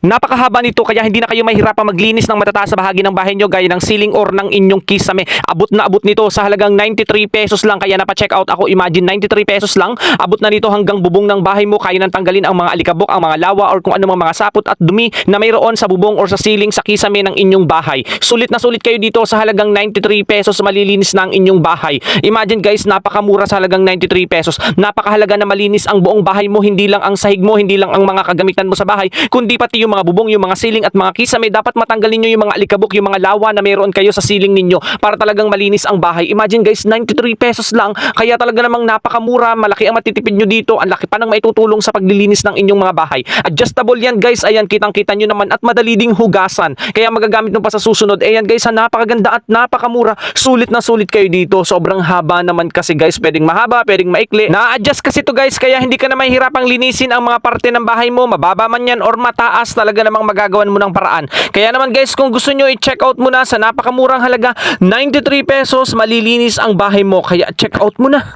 Napakahaba nito kaya hindi na kayo mahihirapang maglinis ng matataas na bahagi ng bahay nyo gaya ng ceiling or ng inyong kisame. Abot na abot nito sa halagang 93 pesos lang kaya napa-check out ako. Imagine 93 pesos lang. Abot na nito hanggang bubong ng bahay mo. Kaya nang tanggalin ang mga alikabok, ang mga lawa or kung ano mga sapot at dumi na mayroon sa bubong or sa ceiling sa kisame ng inyong bahay. Sulit na sulit kayo dito sa halagang 93 pesos malilinis na ang inyong bahay. Imagine guys, napakamura sa halagang 93 pesos. Napakahalaga na malinis ang buong bahay mo, hindi lang ang sahig mo, hindi lang ang mga kagamitan mo sa bahay, kundi pati yung mga bubong, yung mga ceiling at mga kisame. Dapat matanggalin nyo yung mga alikabok, yung mga lawa na mayroon kayo sa ceiling ninyo para talagang malinis ang bahay. Imagine guys, 93 pesos lang. Kaya talaga namang napakamura, malaki ang matitipid nyo dito. Ang laki pa ng maitutulong sa paglilinis ng inyong mga bahay. Adjustable yan guys, ayan kitang-kita nyo naman at madali ding hugasan. Kaya magagamit nyo pa sa susunod. Ayan guys, napakaganda at napakamura. Sulit na sulit kayo dito. Sobrang haba naman kasi guys, pwedeng mahaba, pwedeng maikli. Na-adjust kasi to guys, kaya hindi ka na mahihirapang linisin ang mga parte ng bahay mo, mababa man yan or mataas, talaga namang magagawan mo ng paraan. Kaya naman guys, kung gusto nyo i-check out mo na sa napakamurang halaga 93 pesos, malilinis ang bahay mo. Kaya check out mo na.